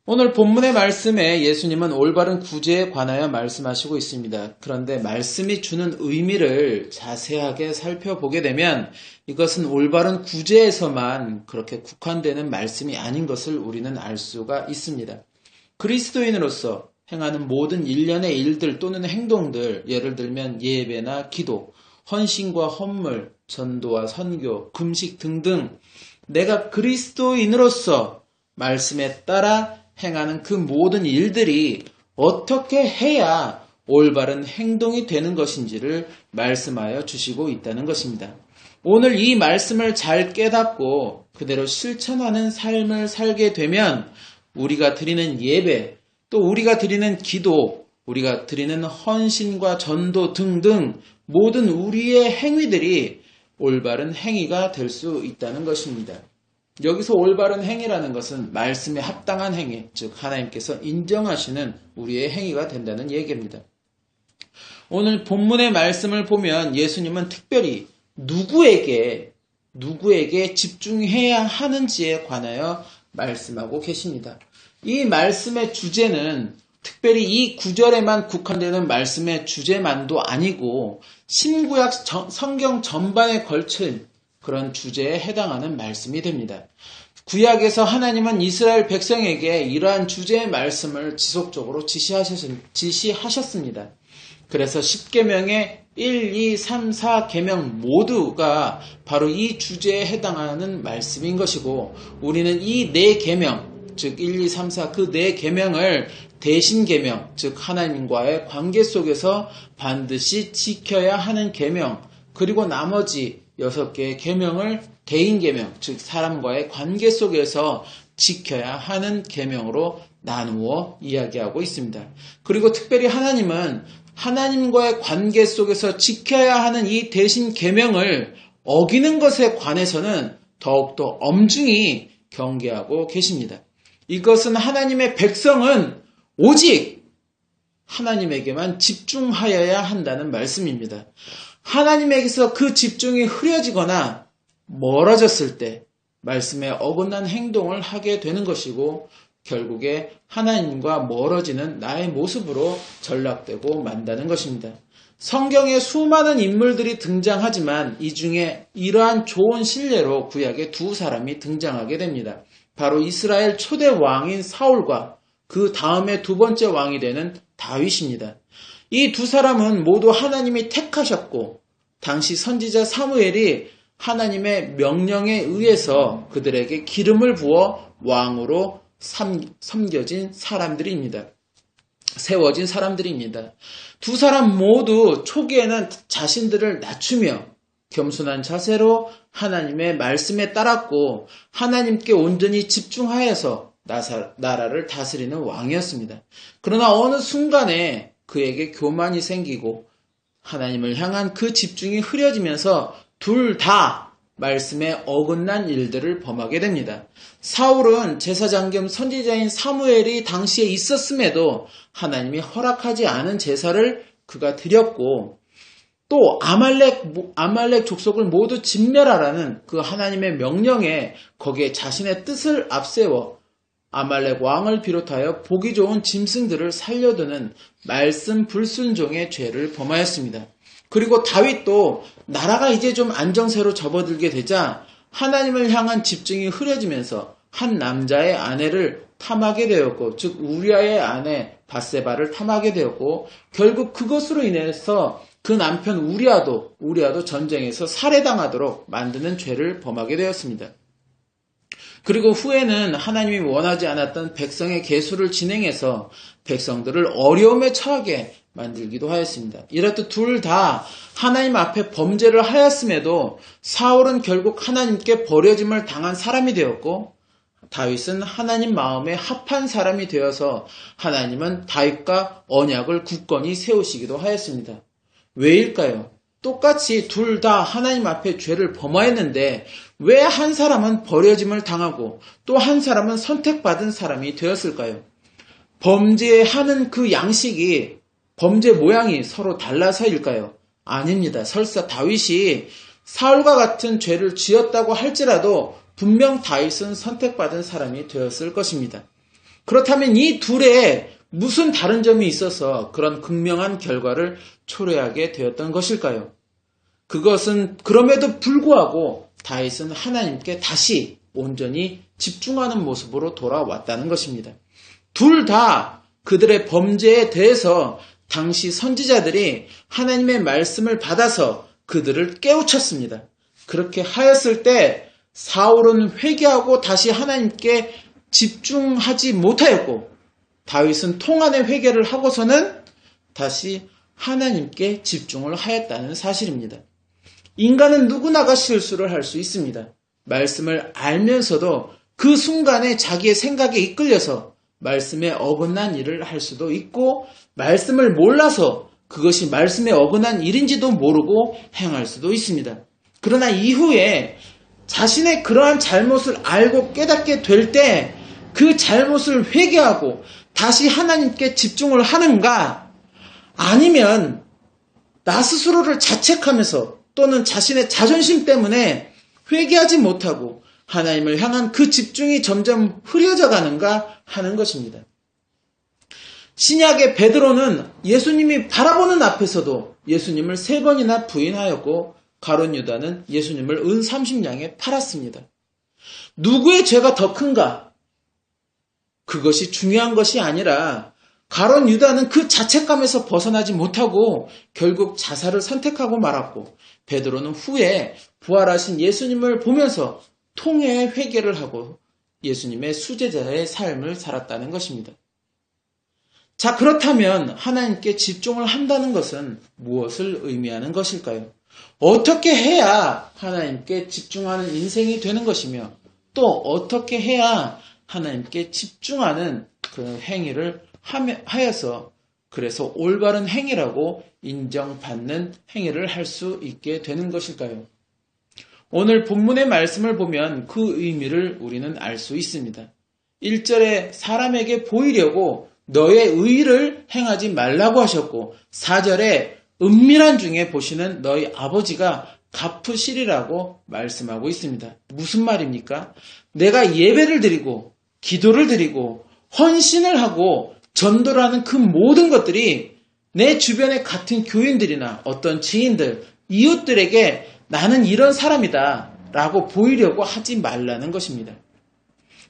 오늘 본문의 말씀에 예수님은 올바른 구제에 관하여 말씀하시고 있습니다. 그런데 말씀이 주는 의미를 자세하게 살펴보게 되면 이것은 올바른 구제에서만 그렇게 국한되는 말씀이 아닌 것을 우리는 알 수가 있습니다. 그리스도인으로서 행하는 모든 일련의 일들 또는 행동들, 예를 들면 예배나 기도, 헌신과 헌물, 전도와 선교, 금식 등등 내가 그리스도인으로서 말씀에 따라 행하는 그 모든 일들이 어떻게 해야 올바른 행동이 되는 것인지를 말씀하여 주시고 있다는 것입니다. 오늘 이 말씀을 잘 깨닫고 그대로 실천하는 삶을 살게 되면 우리가 드리는 예배, 또 우리가 드리는 기도, 우리가 드리는 헌신과 전도 등등 모든 우리의 행위들이 올바른 행위가 될 수 있다는 것입니다. 여기서 올바른 행위라는 것은 말씀에 합당한 행위, 즉 하나님께서 인정하시는 우리의 행위가 된다는 얘기입니다. 오늘 본문의 말씀을 보면 예수님은 특별히 누구에게 집중해야 하는지에 관하여 말씀하고 계십니다. 이 말씀의 주제는 특별히 이 구절에만 국한되는 말씀의 주제만도 아니고 신구약 성경 전반에 걸친 그런 주제에 해당하는 말씀이 됩니다. 구약에서 하나님은 이스라엘 백성에게 이러한 주제의 말씀을 지속적으로 지시하셨습니다. 그래서 10계명의 1, 2, 3, 4계명 모두가 바로 이 주제에 해당하는 말씀인 것이고 우리는 이 4계명, 즉 1, 2, 3, 4 그 4계명을 대신계명, 즉 하나님과의 관계 속에서 반드시 지켜야 하는 계명, 그리고 나머지 6개의 계명을 대인계명, 즉 사람과의 관계 속에서 지켜야 하는 계명으로 나누어 이야기하고 있습니다. 그리고 특별히 하나님은 하나님과의 관계 속에서 지켜야 하는 이 대신 계명을 어기는 것에 관해서는 더욱더 엄중히 경계하고 계십니다. 이것은 하나님의 백성은 오직 하나님에게만 집중하여야 한다는 말씀입니다. 하나님에게서 그 집중이 흐려지거나 멀어졌을 때 말씀에 어긋난 행동을 하게 되는 것이고 결국에 하나님과 멀어지는 나의 모습으로 전락되고 만다는 것입니다. 성경에 수많은 인물들이 등장하지만 이 중에 이러한 좋은 신뢰로 구약에 2사람이 등장하게 됩니다. 바로 이스라엘 초대 왕인 사울과 그 다음에 2번째 왕이 되는 다윗입니다. 이 2사람은 모두 하나님이 택하셨고 당시 선지자 사무엘이 하나님의 명령에 의해서 그들에게 기름을 부어 왕으로 섬겨진 사람들입니다. 세워진 사람들입니다. 2사람 모두 초기에는 자신들을 낮추며 겸손한 자세로 하나님의 말씀에 따랐고 하나님께 온전히 집중하여서 나라를 다스리는 왕이었습니다. 그러나 어느 순간에 그에게 교만이 생기고 하나님을 향한 그 집중이 흐려지면서 둘 다 말씀에 어긋난 일들을 범하게 됩니다. 사울은 제사장 겸 선지자인 사무엘이 당시에 있었음에도 하나님이 허락하지 않은 제사를 그가 드렸고 또 아말렉 족속을 모두 진멸하라는 그 하나님의 명령에 거기에 자신의 뜻을 앞세워 아말렉 왕을 비롯하여 보기 좋은 짐승들을 살려두는 말씀 불순종의 죄를 범하였습니다. 그리고 다윗도 나라가 이제 좀 안정세로 접어들게 되자 하나님을 향한 집중이 흐려지면서 한 남자의 아내를 탐하게 되었고, 즉 우리아의 아내 밧세바를 탐하게 되었고, 결국 그것으로 인해서 그 남편 우리아도 전쟁에서 살해당하도록 만드는 죄를 범하게 되었습니다. 그리고 후에는 하나님이 원하지 않았던 백성의 계수를 진행해서 백성들을 어려움에 처하게 만들기도 하였습니다. 이렇듯 둘 다 하나님 앞에 범죄를 하였음에도 사울은 결국 하나님께 버려짐을 당한 사람이 되었고 다윗은 하나님 마음에 합한 사람이 되어서 하나님은 다윗과 언약을 굳건히 세우시기도 하였습니다. 왜일까요? 똑같이 둘 다 하나님 앞에 죄를 범하였는데 왜 한 사람은 버려짐을 당하고 또 한 사람은 선택받은 사람이 되었을까요? 범죄하는 그 양식이, 범죄 모양이 서로 달라서일까요? 아닙니다. 설사 다윗이 사울과 같은 죄를 지었다고 할지라도 분명 다윗은 선택받은 사람이 되었을 것입니다. 그렇다면 이 둘에 무슨 다른 점이 있어서 그런 극명한 결과를 초래하게 되었던 것일까요? 그것은 그럼에도 불구하고 다윗은 하나님께 다시 온전히 집중하는 모습으로 돌아왔다는 것입니다. 둘 다 그들의 범죄에 대해서 당시 선지자들이 하나님의 말씀을 받아서 그들을 깨우쳤습니다. 그렇게 하였을 때 사울은 회개하고 다시 하나님께 집중하지 못하였고, 다윗은 통안의 회개를 하고서는 다시 하나님께 집중을 하였다는 사실입니다. 인간은 누구나가 실수를 할 수 있습니다. 말씀을 알면서도 그 순간에 자기의 생각에 이끌려서 말씀에 어긋난 일을 할 수도 있고, 말씀을 몰라서 그것이 말씀에 어긋난 일인지도 모르고 행할 수도 있습니다. 그러나 이후에 자신의 그러한 잘못을 알고 깨닫게 될 때 그 잘못을 회개하고 다시 하나님께 집중을 하는가, 아니면 나 스스로를 자책하면서 또는 자신의 자존심 때문에 회개하지 못하고 하나님을 향한 그 집중이 점점 흐려져 가는가 하는 것입니다. 신약의 베드로는 예수님이 바라보는 앞에서도 예수님을 3번이나 부인하였고, 가룟 유다는 예수님을 은 30냥에 팔았습니다. 누구의 죄가 더 큰가? 그것이 중요한 것이 아니라 가룟 유다는 그 자책감에서 벗어나지 못하고 결국 자살을 선택하고 말았고, 베드로는 후에 부활하신 예수님을 보면서 통회의 회개를 하고 예수님의 수제자의 삶을 살았다는 것입니다. 자, 그렇다면 하나님께 집중을 한다는 것은 무엇을 의미하는 것일까요? 어떻게 해야 하나님께 집중하는 인생이 되는 것이며, 또 어떻게 해야 하나님께 집중하는 그 행위를 하여서 그래서 올바른 행위라고 인정받는 행위를 할 수 있게 되는 것일까요? 오늘 본문의 말씀을 보면 그 의미를 우리는 알 수 있습니다. 1절에 사람에게 보이려고 너의 의를 행하지 말라고 하셨고, 4절에 은밀한 중에 보시는 너희 아버지가 갚으시리라고 말씀하고 있습니다. 무슨 말입니까? 내가 예배를 드리고 기도를 드리고 헌신을 하고 전도를 하는 그 모든 것들이 내 주변의 같은 교인들이나 어떤 지인들, 이웃들에게 나는 이런 사람이다 라고 보이려고 하지 말라는 것입니다.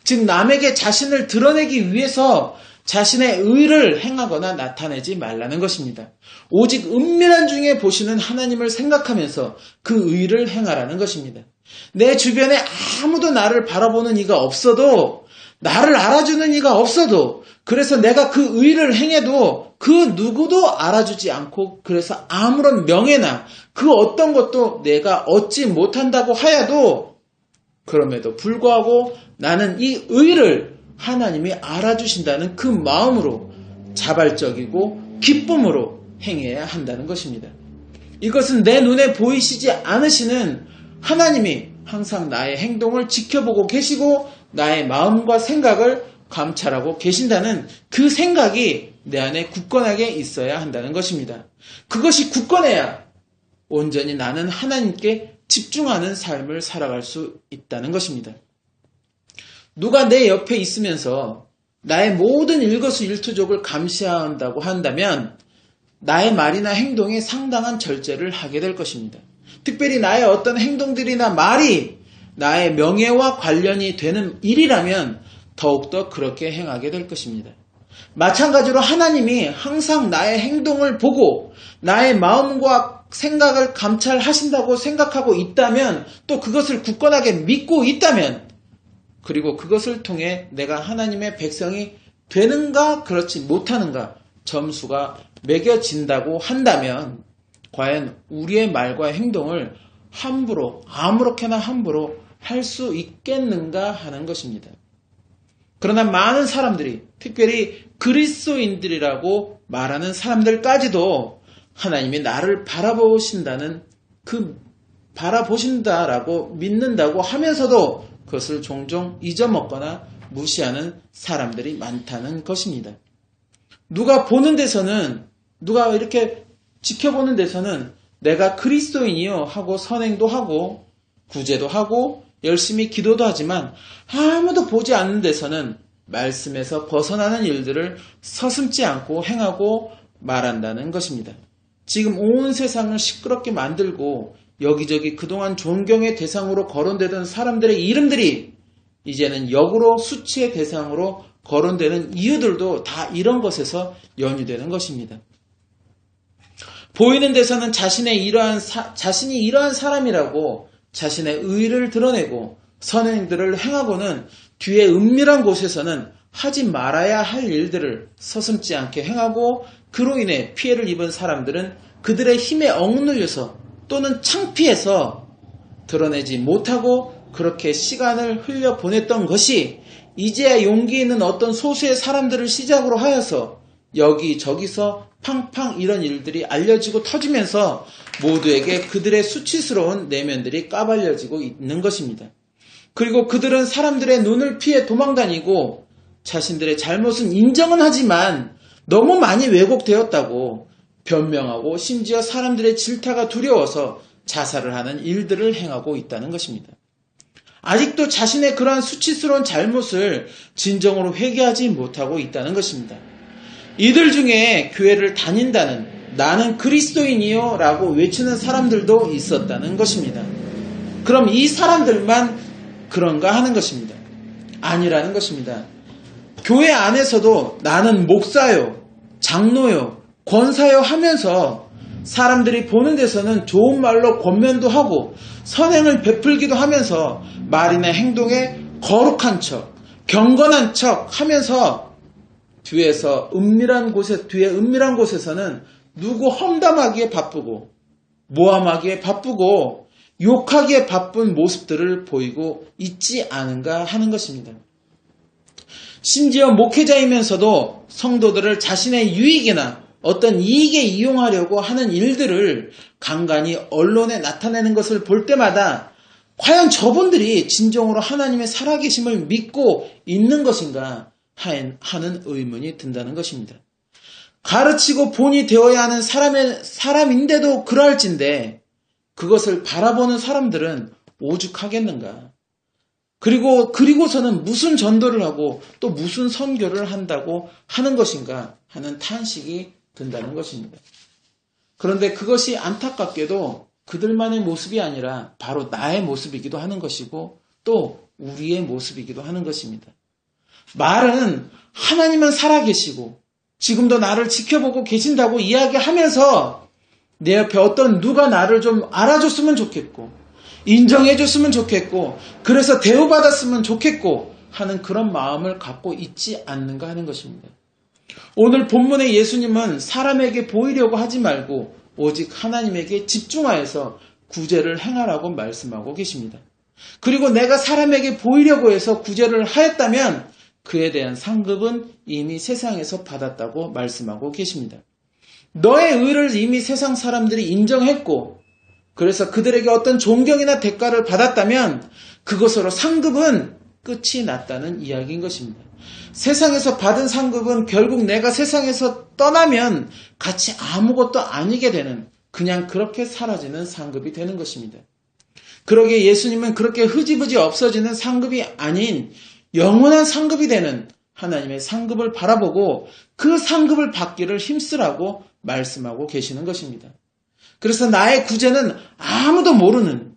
즉, 남에게 자신을 드러내기 위해서 자신의 의를 행하거나 나타내지 말라는 것입니다. 오직 은밀한 중에 보시는 하나님을 생각하면서 그 의를 행하라는 것입니다. 내 주변에 아무도 나를 바라보는 이가 없어도, 나를 알아주는 이가 없어도, 그래서 내가 그 의를 행해도 그 누구도 알아주지 않고, 그래서 아무런 명예나 그 어떤 것도 내가 얻지 못한다고 하여도, 그럼에도 불구하고 나는 이 의를 하나님이 알아주신다는 그 마음으로 자발적이고 기쁨으로 행해야 한다는 것입니다. 이것은 내 눈에 보이시지 않으시는 하나님이 항상 나의 행동을 지켜보고 계시고 나의 마음과 생각을 감찰하고 계신다는 그 생각이 내 안에 굳건하게 있어야 한다는 것입니다. 그것이 굳건해야 온전히 나는 하나님께 집중하는 삶을 살아갈 수 있다는 것입니다. 누가 내 옆에 있으면서 나의 모든 일거수일투족을 감시한다고 한다면 나의 말이나 행동에 상당한 절제를 하게 될 것입니다. 특별히 나의 어떤 행동들이나 말이 나의 명예와 관련이 되는 일이라면 더욱더 그렇게 행하게 될 것입니다. 마찬가지로 하나님이 항상 나의 행동을 보고 나의 마음과 생각을 감찰하신다고 생각하고 있다면, 또 그것을 굳건하게 믿고 있다면, 그리고 그것을 통해 내가 하나님의 백성이 되는가 그렇지 못하는가 점수가 매겨진다고 한다면, 과연 우리의 말과 행동을 함부로, 아무렇게나 함부로 할 수 있겠는가 하는 것입니다. 그러나 많은 사람들이, 특별히 그리스도인들이라고 말하는 사람들까지도 하나님이 나를 바라보신다라고 믿는다고 하면서도 그것을 종종 잊어먹거나 무시하는 사람들이 많다는 것입니다. 누가 보는 데서는, 누가 이렇게 지켜보는 데서는 내가 그리스도인이요 하고 선행도 하고 구제도 하고 열심히 기도도 하지만 아무도 보지 않는 데서는 말씀에서 벗어나는 일들을 서슴지 않고 행하고 말한다는 것입니다. 지금 온 세상을 시끄럽게 만들고 여기저기 그동안 존경의 대상으로 거론되던 사람들의 이름들이 이제는 역으로 수치의 대상으로 거론되는 이유들도 다 이런 것에서 연유되는 것입니다. 보이는 데서는 자신이 이러한 사람이라고 자신의 의의를 드러내고 선행들을 행하고는 뒤에 은밀한 곳에서는 하지 말아야 할 일들을 서슴지 않게 행하고 그로 인해 피해를 입은 사람들은 그들의 힘에 억눌려서 또는 창피해서 드러내지 못하고 그렇게 시간을 흘려보냈던 것이 이제야 용기 있는 어떤 소수의 사람들을 시작으로 하여서 여기저기서 팡팡 이런 일들이 알려지고 터지면서 모두에게 그들의 수치스러운 내면들이 까발려지고 있는 것입니다. 그리고 그들은 사람들의 눈을 피해 도망다니고 자신들의 잘못은 인정은 하지만 너무 많이 왜곡되었다고 변명하고 심지어 사람들의 질타가 두려워서 자살을 하는 일들을 행하고 있다는 것입니다. 아직도 자신의 그러한 수치스러운 잘못을 진정으로 회개하지 못하고 있다는 것입니다. 이들 중에 교회를 다닌다는 나는 그리스도인이요 라고 외치는 사람들도 있었다는 것입니다. 그럼 이 사람들만 그런가 하는 것입니다. 아니라는 것입니다. 교회 안에서도 나는 목사요, 장로요, 권사요 하면서 사람들이 보는 데서는 좋은 말로 권면도 하고 선행을 베풀기도 하면서 말이나 행동에 거룩한 척, 경건한 척 하면서 뒤에 은밀한 곳에서는 누구 험담하기에 바쁘고 모함하기에 바쁘고 욕하기에 바쁜 모습들을 보이고 있지 않은가 하는 것입니다. 심지어 목회자이면서도 성도들을 자신의 유익이나 어떤 이익에 이용하려고 하는 일들을 간간히 언론에 나타내는 것을 볼 때마다 과연 저분들이 진정으로 하나님의 살아계심을 믿고 있는 것인가 하는 의문이 든다는 것입니다. 가르치고 본이 되어야 하는 사람인데도 그러할진데 그것을 바라보는 사람들은 오죽하겠는가. 그리고서는 무슨 전도를 하고 또 무슨 선교를 한다고 하는 것인가 하는 탄식이 든다는 것입니다. 그런데 그것이 안타깝게도 그들만의 모습이 아니라 바로 나의 모습이기도 하는 것이고 또 우리의 모습이기도 하는 것입니다. 말은 하나님은 살아계시고 지금도 나를 지켜보고 계신다고 이야기하면서 내 옆에 어떤 누가 나를 좀 알아줬으면 좋겠고 인정해줬으면 좋겠고 그래서 대우받았으면 좋겠고 하는 그런 마음을 갖고 있지 않는가 하는 것입니다. 오늘 본문의 예수님은 사람에게 보이려고 하지 말고 오직 하나님에게 집중하여서 구제를 행하라고 말씀하고 계십니다. 그리고 내가 사람에게 보이려고 해서 구제를 하였다면 그에 대한 상급은 이미 세상에서 받았다고 말씀하고 계십니다. 너의 의를 이미 세상 사람들이 인정했고 그래서 그들에게 어떤 존경이나 대가를 받았다면 그것으로 상급은 끝이 났다는 이야기인 것입니다. 세상에서 받은 상급은 결국 내가 세상에서 떠나면 같이 아무것도 아니게 되는 그냥 그렇게 사라지는 상급이 되는 것입니다. 그러기에 예수님은 그렇게 흐지부지 없어지는 상급이 아닌 영원한 상급이 되는 하나님의 상급을 바라보고 그 상급을 받기를 힘쓰라고 말씀하고 계시는 것입니다. 그래서 나의 구제는 아무도 모르는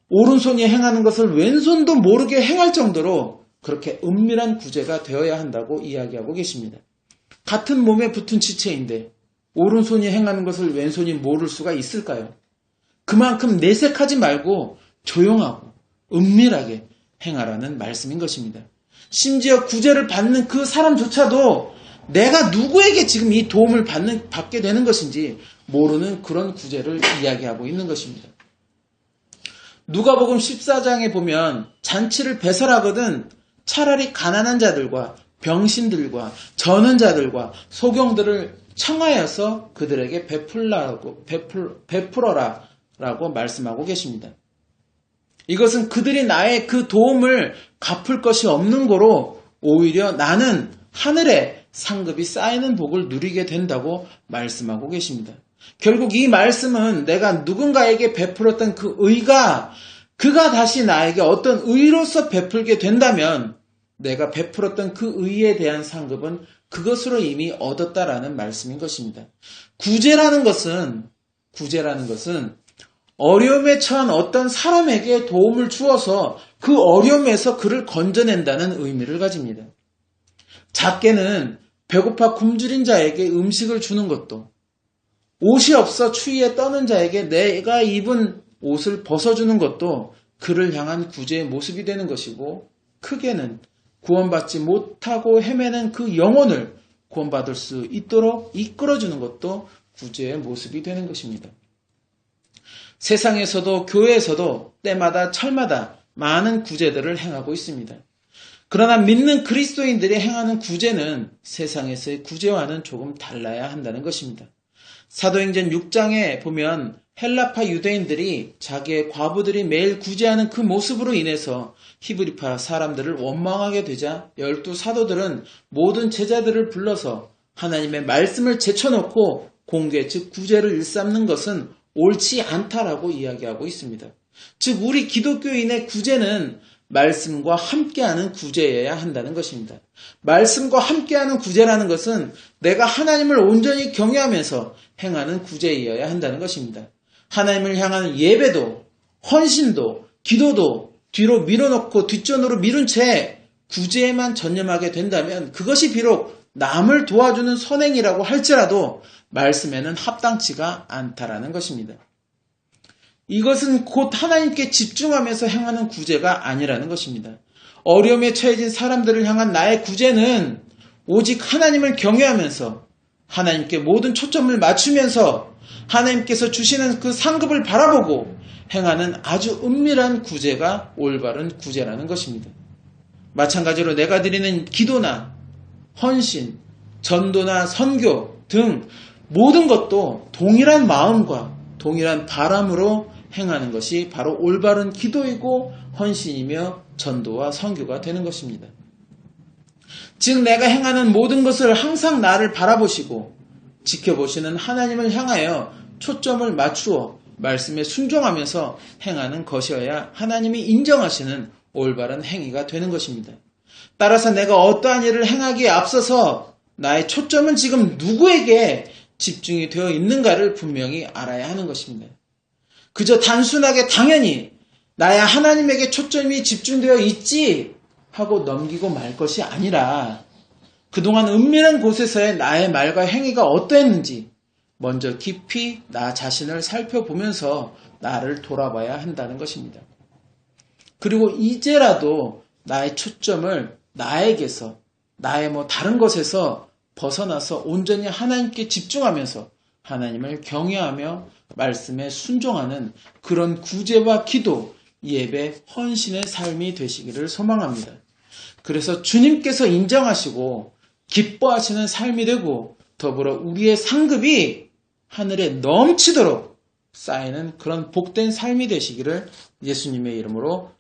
오른손이 행하는 것을 왼손도 모르게 행할 정도로 그렇게 은밀한 구제가 되어야 한다고 이야기하고 계십니다. 같은 몸에 붙은 지체인데 오른손이 행하는 것을 왼손이 모를 수가 있을까요? 그만큼 내색하지 말고 조용하고 은밀하게 행하라는 말씀인 것입니다. 심지어 구제를 받는 그 사람조차도 내가 누구에게 지금 이 도움을 받게 되는 것인지 모르는 그런 구제를 이야기하고 있는 것입니다. 누가복음 14장에 보면 잔치를 배설하거든 차라리 가난한 자들과 병신들과 저는 자들과 소경들을 청하여서 그들에게 베풀어라라고 말씀하고 계십니다. 이것은 그들이 나의 그 도움을 갚을 것이 없는 거로 오히려 나는 하늘에 상급이 쌓이는 복을 누리게 된다고 말씀하고 계십니다. 결국 이 말씀은 내가 누군가에게 베풀었던 그 의가 그가 다시 나에게 어떤 의로서 베풀게 된다면 내가 베풀었던 그 의에 대한 상급은 그것으로 이미 얻었다라는 말씀인 것입니다. 구제라는 것은 어려움에 처한 어떤 사람에게 도움을 주어서 그 어려움에서 그를 건져낸다는 의미를 가집니다. 작게는 배고파 굶주린 자에게 음식을 주는 것도, 옷이 없어 추위에 떠는 자에게 내가 입은 옷을 벗어주는 것도 그를 향한 구제의 모습이 되는 것이고, 크게는 구원받지 못하고 헤매는 그 영혼을 구원받을 수 있도록 이끌어주는 것도 구제의 모습이 되는 것입니다. 세상에서도 교회에서도 때마다 철마다 많은 구제들을 행하고 있습니다. 그러나 믿는 그리스도인들이 행하는 구제는 세상에서의 구제와는 조금 달라야 한다는 것입니다. 사도행전 6장에 보면 헬라파 유대인들이 자기의 과부들이 매일 구제하는 그 모습으로 인해서 히브리파 사람들을 원망하게 되자 12 사도들은 모든 제자들을 불러서 하나님의 말씀을 제쳐놓고 공개 즉 구제를 일삼는 것은 옳지 않다라고 이야기하고 있습니다. 즉 우리 기독교인의 구제는 말씀과 함께하는 구제여야 한다는 것입니다. 말씀과 함께하는 구제라는 것은 내가 하나님을 온전히 경외하면서 행하는 구제이어야 한다는 것입니다. 하나님을 향하는 예배도, 헌신도, 기도도 뒤로 밀어놓고 뒷전으로 미룬 채 구제에만 전념하게 된다면 그것이 비록 남을 도와주는 선행이라고 할지라도 말씀에는 합당치가 않다라는 것입니다. 이것은 곧 하나님께 집중하면서 행하는 구제가 아니라는 것입니다. 어려움에 처해진 사람들을 향한 나의 구제는 오직 하나님을 경외하면서 하나님께 모든 초점을 맞추면서 하나님께서 주시는 그 상급을 바라보고 행하는 아주 은밀한 구제가 올바른 구제라는 것입니다. 마찬가지로 내가 드리는 기도나 헌신, 전도나 선교 등 모든 것도 동일한 마음과 동일한 바람으로 행하는 것이 바로 올바른 기도이고 헌신이며 전도와 선교가 되는 것입니다. 즉 내가 행하는 모든 것을 항상 나를 바라보시고 지켜보시는 하나님을 향하여 초점을 맞추어 말씀에 순종하면서 행하는 것이어야 하나님이 인정하시는 올바른 행위가 되는 것입니다. 따라서 내가 어떠한 일을 행하기에 앞서서 나의 초점은 지금 누구에게 집중이 되어 있는가를 분명히 알아야 하는 것입니다. 그저 단순하게 당연히 나야 하나님에게 초점이 집중되어 있지 하고 넘기고 말 것이 아니라 그동안 은밀한 곳에서의 나의 말과 행위가 어떠했는지 먼저 깊이 나 자신을 살펴보면서 나를 돌아봐야 한다는 것입니다. 그리고 이제라도 나의 초점을 나에게서 나의 다른 것에서 벗어나서 온전히 하나님께 집중하면서 하나님을 경외하며 말씀에 순종하는 그런 구제와 기도, 예배, 헌신의 삶이 되시기를 소망합니다. 그래서 주님께서 인정하시고 기뻐하시는 삶이 되고 더불어 우리의 상급이 하늘에 넘치도록 쌓이는 그런 복된 삶이 되시기를 예수님의 이름으로